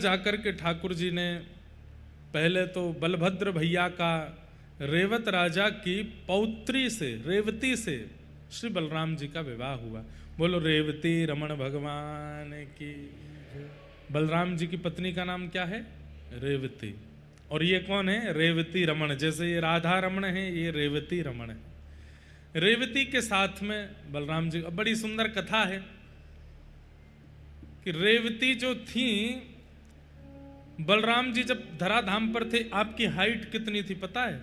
जाकर के ठाकुर जी ने पहले तो बलभद्र भैया का रेवत राजा की पौत्री से, रेवती से श्री बलराम जी का विवाह हुआ। बोलो रेवती रमण भगवान की। बलराम जी की पत्नी का नाम क्या है? रेवती। और ये कौन है? रेवती रमण। जैसे ये राधा रमण है, ये रेवती रमण है। रेवती के साथ में बलराम जी, बड़ी सुंदर कथा है कि रेवती जो थी, बलराम जी जब धराधाम पर थे, आपकी हाइट कितनी थी पता है?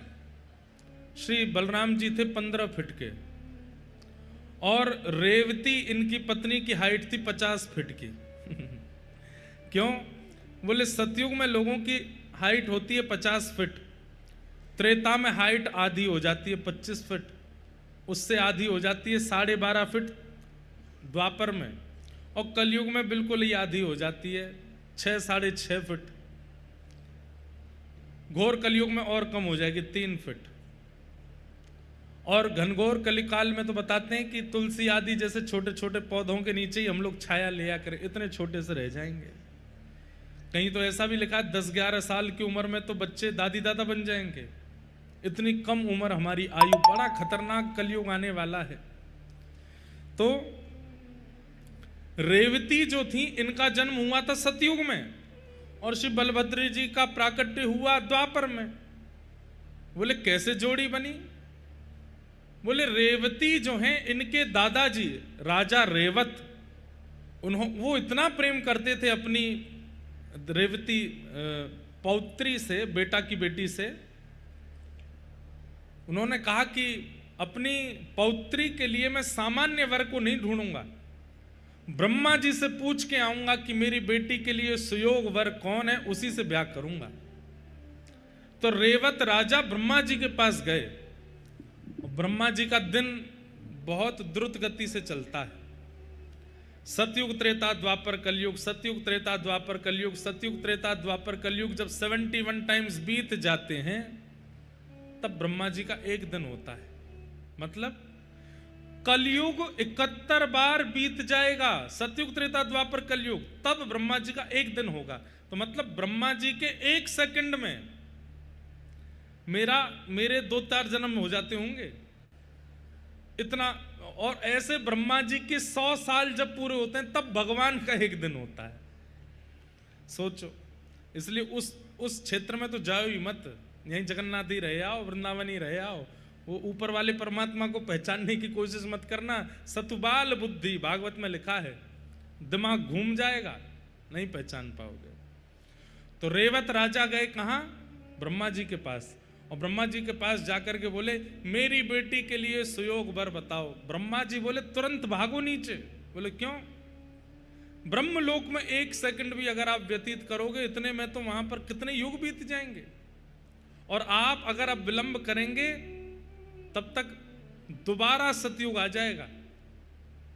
श्री बलराम जी थे 15 फीट के, और रेवती इनकी पत्नी की हाइट थी 50 फीट की। क्यों? बोले सतयुग में लोगों की हाइट होती है 50 फीट, त्रेता में हाइट आधी हो जाती है 25 फीट, उससे आधी हो जाती है 12.5 फीट द्वापर में, और कलयुग में बिल्कुल ही आधी हो जाती है 6-6.5 फीट। घोर कलयुग में और कम हो जाएगी 3 फीट। और घनघोर कलिकाल में तो बताते हैं कि तुलसी आदि जैसे छोटे छोटे पौधों के नीचे ही हम लोग छाया लिया करें, इतने छोटे से रह जाएंगे। कहीं तो ऐसा भी लिखा है 10-11 साल की उम्र में तो बच्चे दादी दादा बन जाएंगे। इतनी कम उम्र हमारी आयु, बड़ा खतरनाक कलयुग आने वाला है। तो रेवती जो थी, इनका जन्म हुआ था सतयुग में, और श्री बलभद्र जी का प्राकट्य हुआ द्वापर में। बोले कैसे जोड़ी बनी? बोले रेवती जो हैं, इनके दादाजी राजा रेवत, वो इतना प्रेम करते थे अपनी रेवती पौत्री से, बेटा की बेटी से। उन्होंने कहा कि अपनी पौत्री के लिए मैं सामान्य वर को नहीं ढूंढूंगा, ब्रह्मा जी से पूछ के आऊंगा कि मेरी बेटी के लिए सुयोग वर कौन है, उसी से ब्याह करूंगा। तो रेवत राजा ब्रह्मा जी के पास गए। ब्रह्मा जी का दिन बहुत द्रुत गति से चलता है। सतयुग त्रेता द्वापर कलयुग, सतयुग त्रेता द्वापर कलयुग, सतयुग त्रेता द्वापर कलयुग। जब 71 टाइम्स बीत जाते हैं, तब ब्रह्मा जी का एक दिन होता है। मतलब कलयुग 71 बार बीत जाएगा, सतयुग त्रेता द्वापर कलयुग, तब ब्रह्मा जी का एक दिन होगा। तो मतलब ब्रह्मा जी के 1 सेकंड में मेरे 2-4 जन्म हो जाते होंगे, इतना। और ऐसे ब्रह्मा जी के 100 साल जब पूरे होते हैं, तब भगवान का एक दिन होता है। सोचो, इसलिए उस क्षेत्र में तो जाओ ही मत, यहीं जगन्नाथ ही रहे आओ, वृंदावन ही रहे आओ। वो ऊपर वाले परमात्मा को पहचानने की कोशिश मत करना। सतुबाल बुद्धि, भागवत में लिखा है, दिमाग घूम जाएगा, नहीं पहचान पाओगे। तो रेवत राजा गए कहां? ब्रह्मा जी के पास। और ब्रह्मा जी के पास जाकर के बोले मेरी बेटी के लिए सुयोग वर बताओ। ब्रह्मा जी बोले तुरंत भागो नीचे। बोले क्यों? ब्रह्मलोक में 1 सेकंड भी अगर आप व्यतीत करोगे, इतने में तो वहां पर कितने युग बीत जाएंगे। और आप अगर अब विलंब करेंगे, तब तक दोबारा सतयुग आ जाएगा।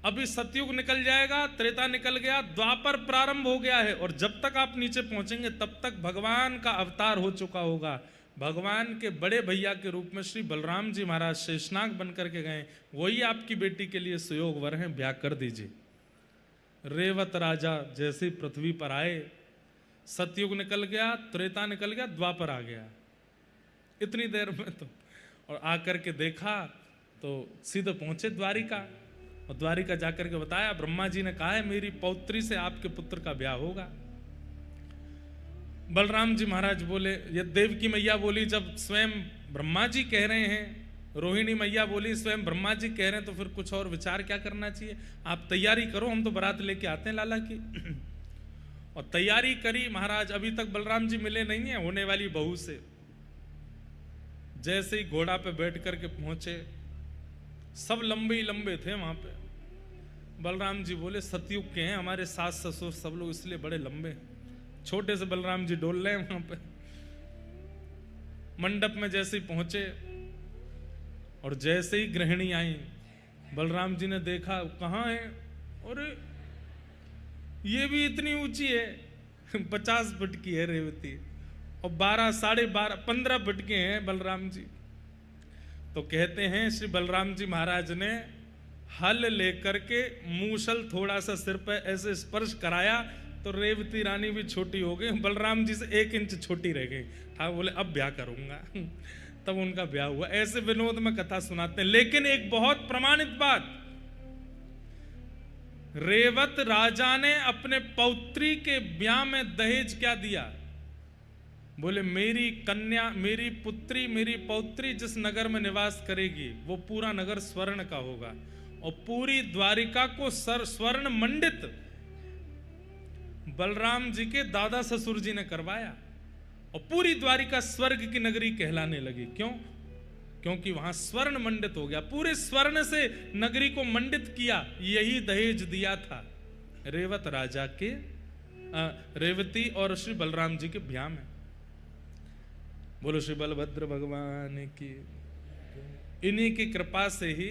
अभी सतयुग निकल जाएगा, त्रेता निकल गया, द्वापर प्रारंभ हो गया है। और जब तक आप नीचे पहुंचेंगे, तब तक भगवान का अवतार हो चुका होगा। भगवान के बड़े भैया के रूप में श्री बलराम जी महाराज शेषनाग बन करके गए, वही आपकी बेटी के लिए सुयोग वर हैं, ब्याह कर दीजिए। रेवत राजा जैसे पृथ्वी पर आए, सतयुग निकल गया, त्रेता निकल गया, द्वापर आ गया इतनी देर में। तो और आकर के देखा तो सीधे पहुंचे द्वारिका, और द्वारिका जाकर के बताया ब्रह्मा जी ने कहा है मेरी पौत्री से आपके पुत्र का ब्याह होगा। बलराम जी महाराज बोले, ये देवकी मैया बोली जब स्वयं ब्रह्मा जी कह रहे हैं, रोहिणी मैया बोली स्वयं ब्रह्मा जी कह रहे हैं, तो फिर कुछ और विचार क्या करना चाहिए? आप तैयारी करो, हम तो बारात लेके आते हैं लाला की। और तैयारी करी महाराज। अभी तक बलराम जी मिले नहीं है होने वाली बहू से। जैसे ही घोड़ा पे बैठ करके पहुंचे, सब लंबे ही लंबे थे वहां पे। बलराम जी बोले सतयुग के हैं, हमारे सास ससुर सब लोग इसलिए बड़े लंबे हैं। छोटे से बलराम जी डोल रहे हैं वहां पे। मंडप में जैसे ही पहुंचे और जैसे ही गृहिणी आई, बलराम जी ने देखा कहां है, और ये भी इतनी ऊंची है, 50 फुट की है रेवती, और 12, 12.5, 15 फुट के हैं बलराम जी। तो कहते हैं श्री बलराम जी महाराज ने हल लेकर के मूसल थोड़ा सा सिर पे ऐसे स्पर्श कराया, तो रेवती रानी भी छोटी हो गई, बलराम जी से 1 इंच छोटी रह गई। ठाकुर बोले अब ब्याह करूंगा। तब उनका ब्याह हुआ। ऐसे विनोद में कथा सुनाते हैं। लेकिन एक बहुत प्रमाणित बात, रेवत राजा ने अपने पौत्री के ब्याह में दहेज क्या दिया? बोले मेरी कन्या, मेरी पुत्री, मेरी पौत्री जिस नगर में निवास करेगी वो पूरा नगर स्वर्ण का होगा, और पूरी द्वारिका को स्वर्ण मंडित बलराम जी के दादा ससुर जी ने करवाया, और पूरी द्वारिका स्वर्ग की नगरी कहलाने लगी। क्यों? क्योंकि वहां स्वर्ण मंडित हो गया, पूरे स्वर्ण से नगरी को मंडित किया। यही दहेज दिया था रेवत राजा के, रेवती और श्री बलराम जी के ब्याह में। बोलो श्री बलभद्र भगवान की। इन्हीं की कृपा से ही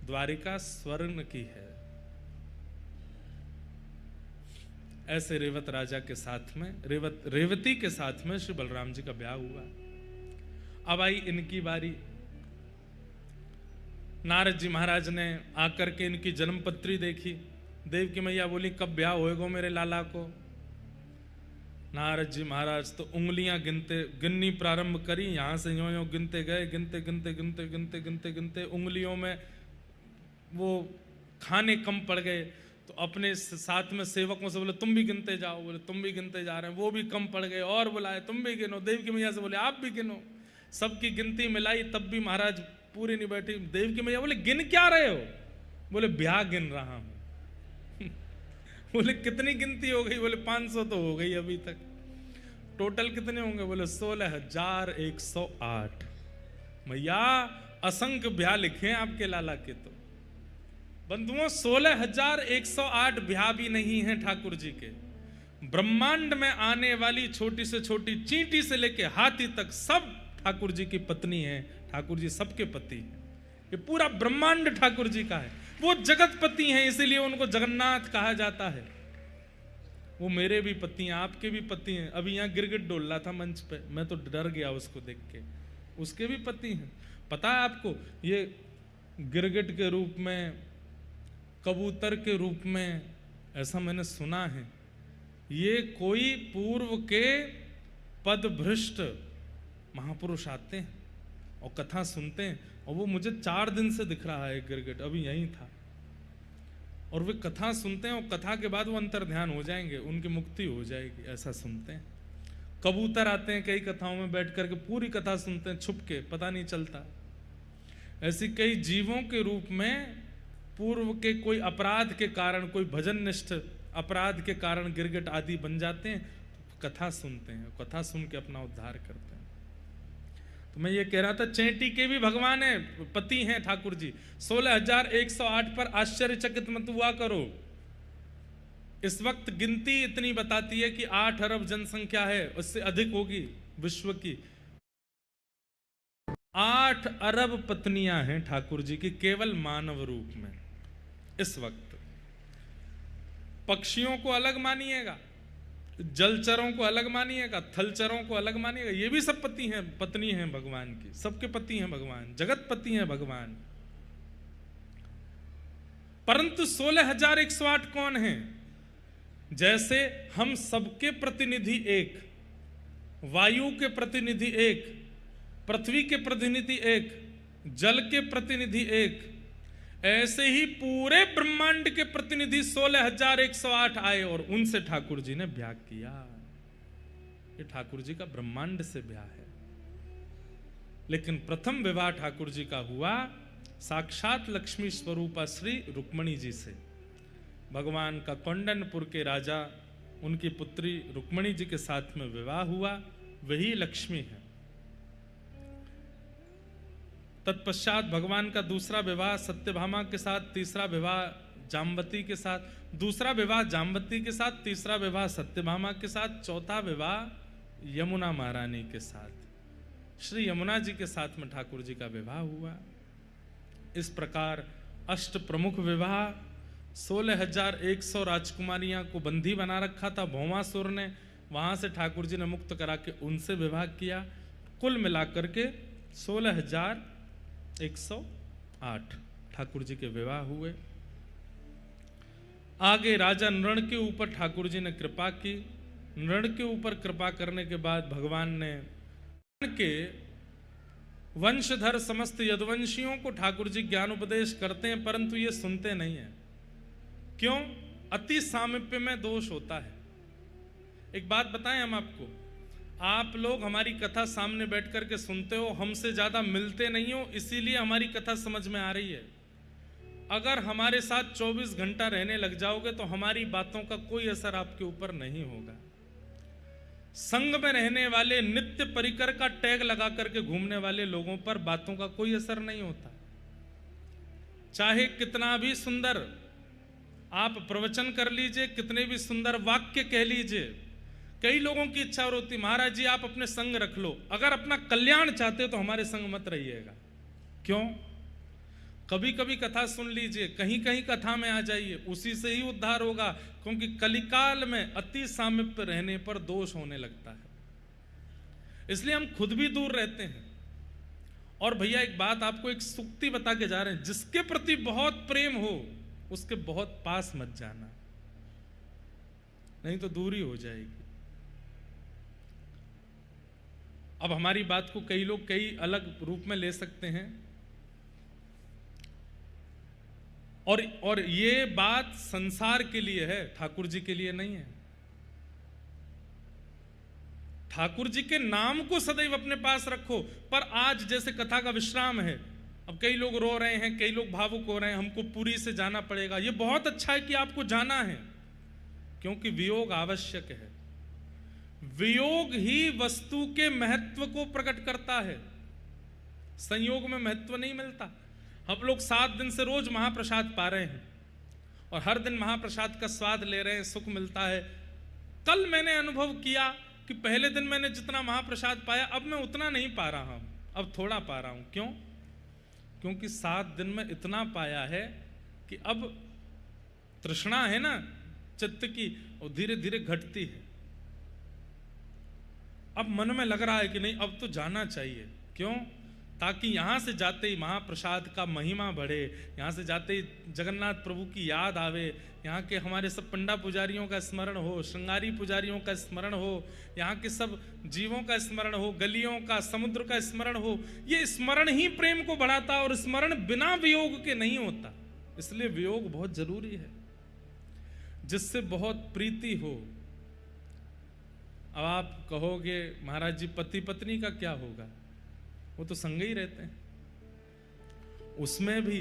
द्वारिका स्वर्ण की है। ऐसे रेवत राजा के साथ में, रेवती के साथ में श्री बलराम जी का ब्याह हुआ। अब आई इनकी बारी। नारद जी महाराज ने आकर के इनकी जन्मपत्री देखी। देवकी मैया बोली कब ब्याह होएगा मेरे लाला को? नारद जी महाराज तो उंगलियां गिननी प्रारंभ करी। यहां से यों यों गिनते गए, गिनते उंगलियों में वो खाने कम पड़ गए। तो अपने साथ में सेवकों से बोले तुम भी गिनते जाओ। बोले तुम भी गिनते जा रहे हैं। वो भी कम पड़ गए और बुलाए तुम भी गिनो। देवकी मैया से बोले आप भी गिनो। सबकी गिनती मिलाई तब भी महाराज पूरी नहीं बैठी। देवकी मैया बोले गिन क्या रहे हो? बोले ब्याह गिन रहा हूं। बोले कितनी गिनती हो गई? बोले 500 तो हो गई अभी तक। टोटल कितने होंगे? बोले 16,108। मैया असंख्य ब्याह लिखे हैं आपके लाला के। तो बंधुओं 16,108 ब्याह भी नहीं है ठाकुर जी के। ब्रह्मांड में आने वाली छोटी से छोटी चींटी से लेके हाथी तक सब ठाकुर जी की पत्नी है। ठाकुर जी सबके पति हैं। ये पूरा ब्रह्मांड ठाकुर जी का है। वो जगतपति हैं, इसीलिए उनको जगन्नाथ कहा जाता है। वो मेरे भी पति हैं, आपके भी पति हैं। अभी यहाँ गिरगिट डोल रहा था मंच पे, मैं तो डर गया उसको देख के। उसके भी पति हैं। पता है आपको, ये गिरगिट के रूप में, कबूतर के रूप में, ऐसा मैंने सुना है, ये कोई पूर्व के पदभ्रष्ट महापुरुष आते हैं और कथा सुनते हैं। और वो मुझे 4 दिन से दिख रहा है गिरगिट, अभी यहीं था। और वे कथा सुनते हैं और कथा के बाद वो अंतर ध्यान हो जाएंगे, उनकी मुक्ति हो जाएगी, ऐसा सुनते हैं। कबूतर आते हैं कई कथाओं में, बैठ करके पूरी कथा सुनते हैं छुप के, पता नहीं चलता। ऐसी कई जीवों के रूप में पूर्व के कोई अपराध के कारण, कोई भजन निष्ठ अपराध के कारण गिरगिट आदि बन जाते हैं। तो कथा सुनते हैं, कथा सुन के अपना उद्धार करते हैं। तो मैं ये कह रहा था, चेंटी के भी भगवान है, पति हैं ठाकुर जी। 16,108 पर आश्चर्यचकित मत हुआ करो। इस वक्त गिनती इतनी बताती है कि 8 अरब जनसंख्या है, उससे अधिक होगी विश्व की। 8 अरब पत्नियां हैं ठाकुर जी की केवल मानव रूप में। इस वक्त पक्षियों को अलग मानिएगा, जलचरों को अलग मानिएगा, थलचरों को अलग मानिएगा, ये भी सब पति हैं, पत्नी हैं भगवान की। सबके पति हैं भगवान, जगतपति हैं भगवान। परंतु 16,108 कौन हैं? जैसे हम सबके प्रतिनिधि एक, वायु के प्रतिनिधि एक, पृथ्वी के प्रतिनिधि एक, जल के प्रतिनिधि एक, ऐसे ही पूरे ब्रह्मांड के प्रतिनिधि 16,108 आए और उनसे ठाकुर जी ने ब्याह किया। ये ठाकुर जी का ब्रह्मांड से ब्याह है। लेकिन प्रथम विवाह ठाकुर जी का हुआ साक्षात लक्ष्मी स्वरूपा श्री रुक्मणी जी से। भगवान का कौंडनपुर के राजा, उनकी पुत्री रुक्मणी जी के साथ में विवाह हुआ, वही लक्ष्मी है। तत्पश्चात भगवान का दूसरा विवाह सत्यभामा के साथ, तीसरा विवाह जाम्बती के साथ, दूसरा विवाह जाम्बती के साथ, तीसरा विवाह सत्यभामा के साथ, चौथा विवाह यमुना महारानी के साथ। श्री यमुना जी के साथ में ठाकुर जी का विवाह हुआ। इस प्रकार अष्ट प्रमुख विवाह, 16,100 राजकुमारियां को बंदी बना रखा था भौमासुर ने, वहां से ठाकुर जी ने मुक्त करा के उनसे विवाह किया। कुल मिलाकर के 16,108 ठाकुर जी के विवाह हुए। आगे राजा नृण के ऊपर ठाकुर जी ने कृपा की। नृण के ऊपर कृपा करने के बाद भगवान ने के वंशधर समस्त यदुवंशियों को ठाकुर जी ज्ञान उपदेश करते हैं, परंतु ये सुनते नहीं हैं। क्यों? अति सामीप्य में दोष होता है। एक बात बताएं हम आपको, आप लोग हमारी कथा सामने बैठ करके सुनते हो, हमसे ज्यादा मिलते नहीं हो, इसीलिए हमारी कथा समझ में आ रही है। अगर हमारे साथ 24 घंटा रहने लग जाओगे तो हमारी बातों का कोई असर आपके ऊपर नहीं होगा। संग में रहने वाले, नित्य परिकर का टैग लगा करके घूमने वाले लोगों पर बातों का कोई असर नहीं होता। चाहे कितना भी सुंदर आप प्रवचन कर लीजिए, कितने भी सुंदर वाक्य कह लीजिए, कई लोगों की इच्छा होती, महाराज जी आप अपने संग रख लो, अगर अपना कल्याण चाहते हो तो हमारे संग मत रहिएगा। क्यों? कभी कभी कथा सुन लीजिए, कहीं कहीं कथा में आ जाइए, उसी से ही उद्धार होगा। क्योंकि कलिकाल में अति सामीप्य रहने पर दोष होने लगता है, इसलिए हम खुद भी दूर रहते हैं। और भैया एक बात आपको एक सूक्ति बता के जा रहे हैं, जिसके प्रति बहुत प्रेम हो उसके बहुत पास मत जाना, नहीं तो दूरी हो जाएगी। अब हमारी बात को कई लोग कई अलग रूप में ले सकते हैं, और ये बात संसार के लिए है, ठाकुर जी के लिए नहीं है। ठाकुर जी के नाम को सदैव अपने पास रखो। पर आज जैसे कथा का विश्राम है, अब कई लोग रो रहे हैं, कई लोग भावुक हो रहे हैं, हमको पुरी से जाना पड़ेगा। ये बहुत अच्छा है कि आपको जाना है, क्योंकि वियोग आवश्यक है। वियोग ही वस्तु के महत्व को प्रकट करता है, संयोग में महत्व नहीं मिलता। हम लोग 7 दिन से रोज महाप्रसाद पा रहे हैं और हर दिन महाप्रसाद का स्वाद ले रहे हैं, सुख मिलता है। कल मैंने अनुभव किया कि पहले दिन मैंने जितना महाप्रसाद पाया अब मैं उतना नहीं पा रहा हूं, अब थोड़ा पा रहा हूं। क्यों? क्योंकि 7 दिन में इतना पाया है कि अब तृष्णा है ना चित्त की, और धीरे धीरे घटती है। अब मन में लग रहा है कि नहीं अब तो जाना चाहिए। क्यों? ताकि यहां से जाते ही महाप्रसाद का महिमा बढ़े, यहां से जाते ही जगन्नाथ प्रभु की याद आवे, यहाँ के हमारे सब पंडा पुजारियों का स्मरण हो, श्रृंगारी पुजारियों का स्मरण हो, यहाँ के सब जीवों का स्मरण हो, गलियों का, समुद्र का स्मरण हो। ये स्मरण ही प्रेम को बढ़ाता है, और स्मरण बिना वियोग के नहीं होता। इसलिए वियोग बहुत जरूरी है, जिससे बहुत प्रीति हो। अब आप कहोगे महाराज जी पति पत्नी का क्या होगा, वो तो संग ही रहते हैं। उसमें भी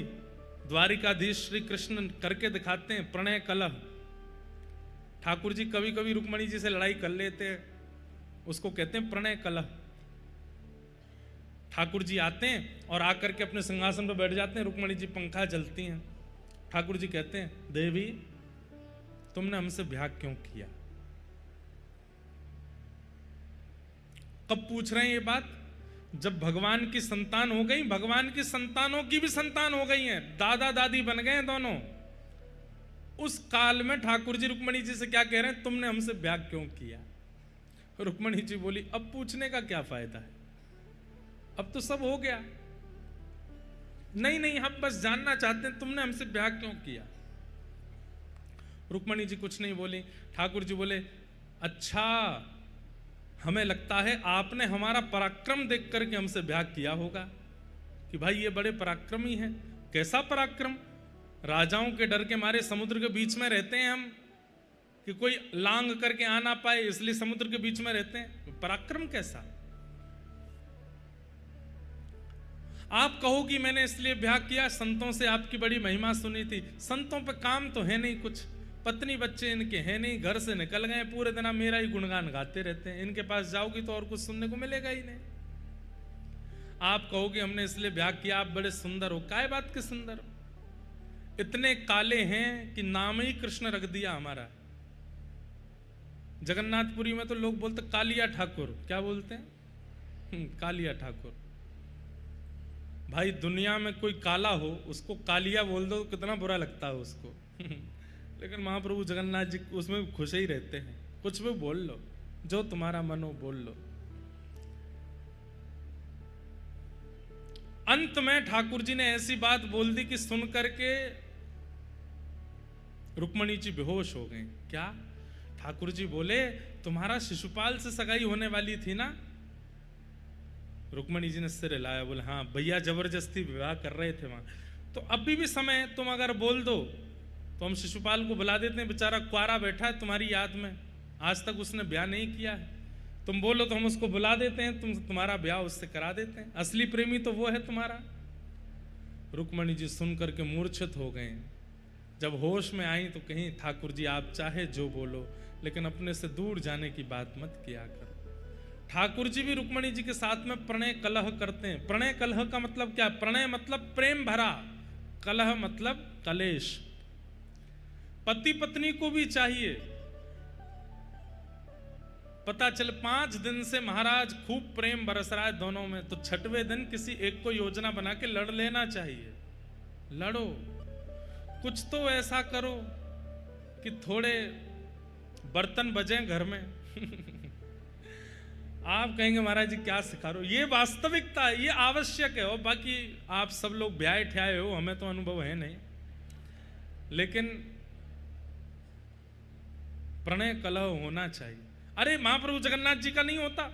द्वारिकाधीश श्री कृष्ण करके दिखाते हैं प्रणय कलह। ठाकुर जी कभी कभी रुक्मणी जी से लड़ाई कर लेते हैं, उसको कहते हैं प्रणय कलह। ठाकुर जी आते हैं और आकर के अपने सिंहासन पर बैठ जाते हैं, रुक्मणी जी पंखा जलती हैं। ठाकुर जी कहते हैं देवी तुमने हमसे ब्याह क्यों किया? कब पूछ रहे हैं ये बात? जब भगवान की संतान हो गई, भगवान की संतानों की भी संतान हो गई हैं, दादा दादी बन गए हैं दोनों। उस काल में ठाकुर जी रुक्मणी जी से क्या कह रहे हैं, तुमने हमसे ब्याह क्यों किया? रुक्मणी जी बोली अब पूछने का क्या फायदा है, अब तो सब हो गया। नहीं नहीं हम बस जानना चाहते हैं तुमने हमसे ब्याह क्यों किया। रुक्मणी जी कुछ नहीं बोली। ठाकुर जी बोले अच्छा हमें लगता है आपने हमारा पराक्रम देख करके हमसे ब्याह किया होगा, कि भाई ये बड़े पराक्रमी हैं। कैसा पराक्रम? राजाओं के डर के मारे समुद्र के बीच में रहते हैं हम, कि कोई लांग करके आ ना पाए इसलिए समुद्र के बीच में रहते हैं। पराक्रम कैसा? आप कहो कि मैंने इसलिए ब्याह किया, संतों से आपकी बड़ी महिमा सुनी थी। संतों पे काम तो है नहीं कुछ, पत्नी बच्चे इनके हैं नहीं, घर से निकल गए, पूरे दिन मेरा ही गुणगान गाते रहते हैं। इनके पास जाओगी तो और कुछ सुनने को मिलेगा ही नहीं। आप कहोगे हमने इसलिए ब्याह किया, आप बड़े सुंदर हो। काय बात के सुंदर? इतने काले हैं कि नाम ही कृष्ण रख दिया हमारा। जगन्नाथपुरी में तो लोग बोलते कालिया ठाकुर। क्या बोलते हैं? कालिया ठाकुर। भाई दुनिया में कोई काला हो उसको कालिया बोल दो, कितना बुरा लगता है उसको। लेकिन महाप्रभु जगन्नाथ जी उसमें खुश ही रहते हैं, कुछ भी बोल लो, जो तुम्हारा मन हो बोल लो। अंत में ठाकुर जी ने ऐसी बात बोल दी कि सुन करके रुक्मणी जी बेहोश हो गई। क्या? ठाकुर जी बोले तुम्हारा शिशुपाल से सगाई होने वाली थी ना? रुक्मणी जी ने सिर हिलाया, बोले हाँ भैया जबरदस्ती विवाह कर रहे थे वहां। तो अभी भी समय, तुम अगर बोल दो तो हम शिशुपाल को बुला देते हैं, बेचारा कुआरा बैठा है तुम्हारी याद में, आज तक उसने ब्याह नहीं किया है। तुम बोलो तो हम उसको बुला देते हैं, तुम्हारा ब्याह उससे करा देते हैं, असली प्रेमी तो वो है तुम्हारा। रुक्मणी जी सुन करके मूर्छित हो गए। जब होश में आई तो कहीं ठाकुर जी आप चाहे जो बोलो, लेकिन अपने से दूर जाने की बात मत किया करो। ठाकुर जी भी रुक्मणी जी के साथ में प्रणय कलह करते हैं। प्रणय कलह का मतलब क्या? प्रणय मतलब प्रेम भरा, कलह मतलब कलेश। पति पत्नी को भी चाहिए, पता चले 5 दिन से महाराज खूब प्रेम बरस रहा है दोनों में, तो 6वें दिन किसी एक को योजना बना के लड़ लेना चाहिए। लड़ो, कुछ तो ऐसा करो कि थोड़े बर्तन बजें घर में। आप कहेंगे महाराज जी क्या सिखा रहे हो? ये वास्तविकता है, ये आवश्यक है। और बाकी आप सब लोग ब्याह ठ्याए हो, हमें तो अनुभव है नहीं, लेकिन प्रणय कलह होना चाहिए। अरे महाप्रभु जगन्नाथ जी का नहीं होता,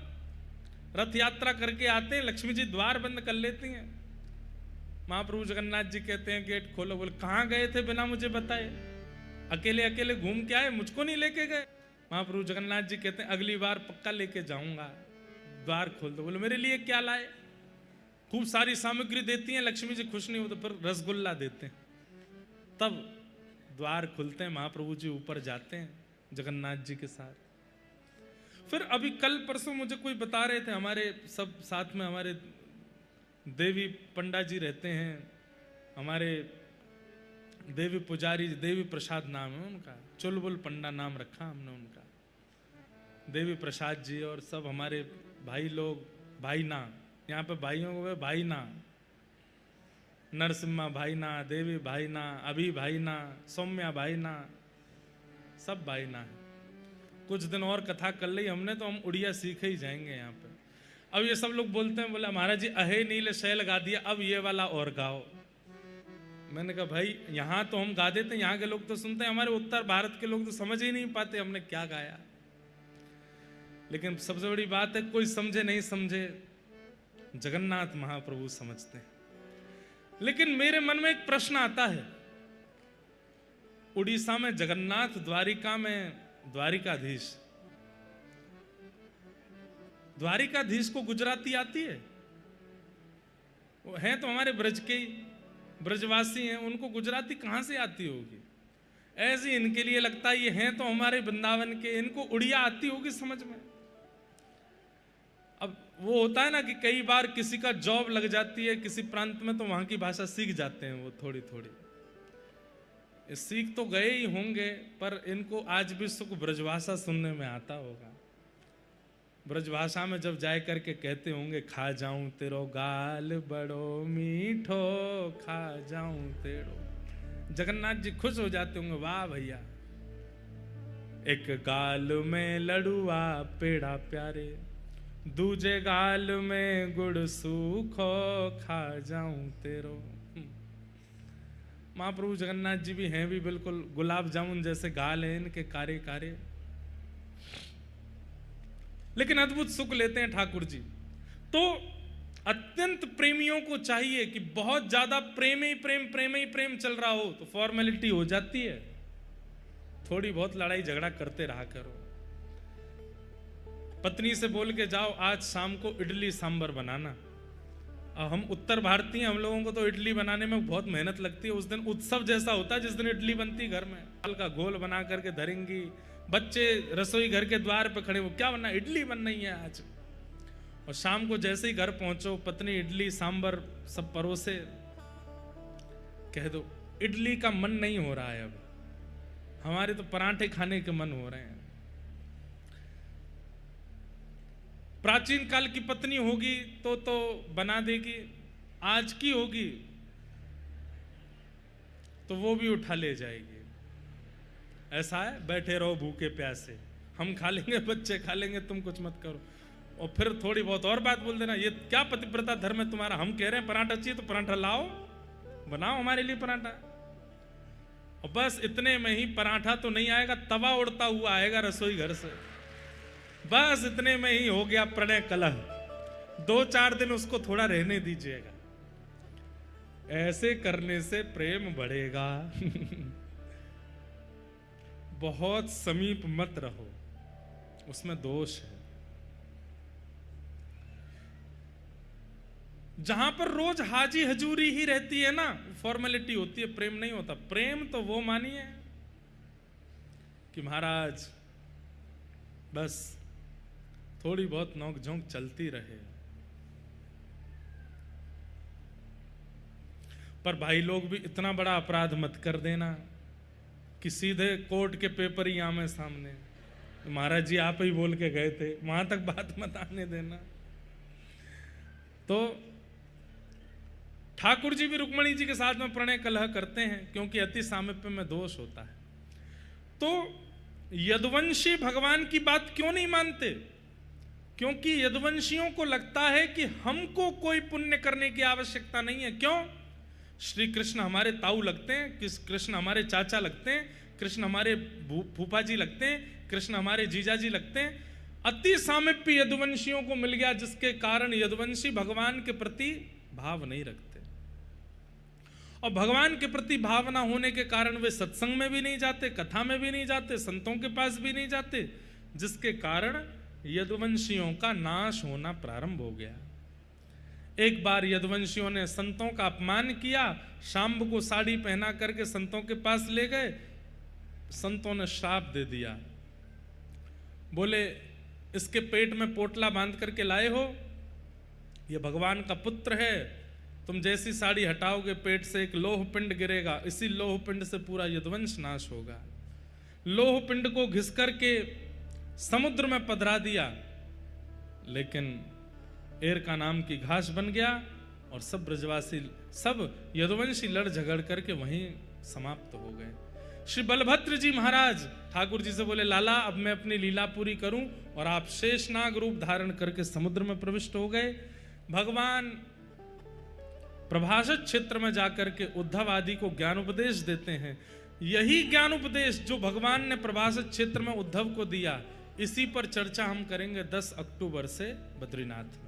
रथ यात्रा करके आते हैं, लक्ष्मी जी द्वार बंद कर लेती हैं, महाप्रभु जगन्नाथ जी कहते हैं गेट खोलो। बोले कहाँ गए थे बिना मुझे बताए? अकेले अकेले घूम के आए, मुझको नहीं लेके गए। महाप्रभु जगन्नाथ जी कहते हैं अगली बार पक्का लेके जाऊंगा, द्वार खोल दो। बोले मेरे लिए क्या लाए? खूब सारी सामग्री देती हैं, लक्ष्मी जी खुश नहीं हो तो फिर रसगुल्ला देते हैं, तब द्वार खुलते हैं, महाप्रभु जी ऊपर जाते हैं जगन्नाथ जी के साथ। फिर अभी कल परसों मुझे कोई बता रहे थे, हमारे सब साथ में हमारे देवी पंडा जी रहते हैं, हमारे देवी पुजारी, देवी प्रसाद नाम है उनका, चुलबुल पंडा नाम रखा हमने उनका, देवी प्रसाद जी। और सब हमारे भाई लोग, भाई ना, यहाँ पे भाइयों को भाई ना, नरसिम्हा भाई ना, देवी भाई ना, अभी भाई ना, सौम्या भाई ना, सब भाई ना है। कुछ दिन और कथा कर ली हमने तो हम उड़िया सीखे ही जाएंगे यहाँ पे। अब ये सब लोग बोलते हैं, बोला महाराज जी अहे नीले शैल गा दिया, अब ये वाला और गाओ। मैंने कहा भाई यहाँ तो हम गा देते हैं, यहाँ के लोग तो सुनते हैं, हमारे उत्तर भारत के लोग तो समझ ही नहीं पाते हमने क्या गाया। लेकिन सबसे बड़ी बात है, कोई समझे नहीं समझे, जगन्नाथ महाप्रभु समझते हैं। लेकिन मेरे मन में एक प्रश्न आता है, उड़ीसा में जगन्नाथ, द्वारिका में द्वारिकाधीश, द्वारिकाधीश को गुजराती आती है? वो हैं तो हमारे ब्रज के ही, ब्रजवासी हैं, उनको गुजराती कहां से आती होगी? ऐसे इनके लिए लगता है ये हैं तो हमारे वृंदावन के, इनको उड़िया आती होगी समझ में। अब वो होता है ना कि कई बार किसी का जॉब लग जाती है किसी प्रांत में, तो वहां की भाषा सीख जाते हैं वो थोड़ी थोड़ी, सीख तो गए ही होंगे, पर इनको आज भी सुख ब्रजभाषा सुनने में आता होगा। ब्रजभाषा में जब जाए करके कहते होंगे, खा जाऊं तेरो गाल बड़ो मीठो, खा जाऊं तेरो, जगन्नाथ जी खुश हो जाते होंगे, वाह भैया, एक गाल में लड़ुआ पेड़ा प्यारे, दूजे गाल में गुड़ सूखो, खा जाऊं तेरो। महाप्रभु जगन्नाथ जी भी हैं भी बिल्कुल गुलाब जामुन जैसे गाल हैं इनके, कारे कारे, लेकिन अद्भुत सुख लेते हैं ठाकुर जी। तो अत्यंत प्रेमियों को चाहिए कि बहुत ज्यादा प्रेम ही प्रेम चल रहा हो तो फॉर्मेलिटी हो जाती है, थोड़ी बहुत लड़ाई झगड़ा करते रहा करो। पत्नी से बोल के जाओ आज शाम को इडली सांबर बनाना। हम उत्तर भारतीय, हम लोगों को तो इडली बनाने में बहुत मेहनत लगती है। उस दिन उत्सव जैसा होता है जिस दिन इडली बनती घर में, दाल का घोल बना करके धरेंगी, बच्चे रसोई घर के द्वार पे खड़े, वो क्या बनना, इडली बन रही है आज। और शाम को जैसे ही घर पहुंचो, पत्नी इडली सांबर सब परोसे, कह दो इडली का मन नहीं हो रहा है, अब हमारे तो पराठे खाने के मन हो रहे हैं। प्राचीन काल की पत्नी होगी तो बना देगी, आज की होगी तो वो भी उठा ले जाएगी। ऐसा है, बैठे रहो भूखे प्यासे, हम खा लेंगे, बच्चे खा लेंगे, तुम कुछ मत करो। और फिर थोड़ी बहुत और बात बोल देना, ये क्या पतिव्रता धर्म है तुम्हारा, हम कह रहे हैं पराठा चाहिए तो पराठा लाओ, बनाओ हमारे लिए पराठा। और बस इतने में ही पराठा तो नहीं आएगा, तवा उड़ता हुआ आएगा रसोई घर से। बस इतने में ही हो गया प्रणय कलह। 2-4 दिन उसको थोड़ा रहने दीजिएगा। ऐसे करने से प्रेम बढ़ेगा। बहुत समीप मत रहो, उसमें दोष है। जहां पर रोज हाजी हजूरी ही रहती है ना, फॉर्मेलिटी होती है, प्रेम नहीं होता। प्रेम तो वो मानिए कि महाराज बस थोड़ी बहुत नोक झोंक चलती रहे। पर भाई लोग भी इतना बड़ा अपराध मत कर देना कि सीधे कोर्ट के पेपर ही आमे सामने, महाराज जी आप ही बोल के गए थे, वहां तक बात मत आने देना। तो ठाकुर जी भी रुक्मणी जी के साथ में प्रणय कलह करते हैं, क्योंकि अति सामीप्य में दोष होता है। तो यदुवंशी भगवान की बात क्यों नहीं मानते? क्योंकि यदुवंशियों को लगता है कि हमको कोई पुण्य करने की आवश्यकता नहीं है। क्यों? श्री कृष्ण हमारे ताऊ लगते हैं, कृष्ण हमारे चाचा लगते हैं, कृष्ण हमारे फूफा जी लगते हैं, कृष्ण हमारे जीजा जी लगते हैं। अति सामीप्य यदुवंशियों को मिल गया, जिसके कारण यदुवंशी भगवान के प्रति भाव नहीं रखते। और भगवान के प्रति भावना होने के कारण वे सत्संग में भी नहीं जाते, कथा में भी नहीं जाते, संतों के पास भी नहीं जाते, जिसके कारण यदुवंशियों का नाश होना प्रारंभ हो गया। एक बार यदुवंशियों ने संतों का अपमान किया, शांब को साड़ी पहना करके संतों के पास ले गए। संतों ने श्राप दे दिया, बोले इसके पेट में पोटला बांध करके लाए हो, ये भगवान का पुत्र है, तुम जैसी साड़ी हटाओगे पेट से एक लोह पिंड गिरेगा, इसी लोह पिंड से पूरा यदुवंश नाश होगा। लोह पिंड को घिस करके समुद्र में पधरा दिया, लेकिन एर का नाम की घास बन गया और सब ब्रजवासी, सब यदुवंशी लड़ झगड़ करके वहीं समाप्त हो गए। श्री बलभद्र जी महाराज ठाकुर जी से बोले, लाला अब मैं अपनी लीला पूरी करूं, और आप शेषनाग रूप धारण करके समुद्र में प्रविष्ट हो गए। भगवान प्रभाषित क्षेत्र में जाकर के उद्धव आदि को ज्ञान उपदेश देते हैं। यही ज्ञान उपदेश जो भगवान ने प्रभाषित क्षेत्र में उद्धव को दिया, इसी पर चर्चा हम करेंगे 10 अक्टूबर से बद्रीनाथ में।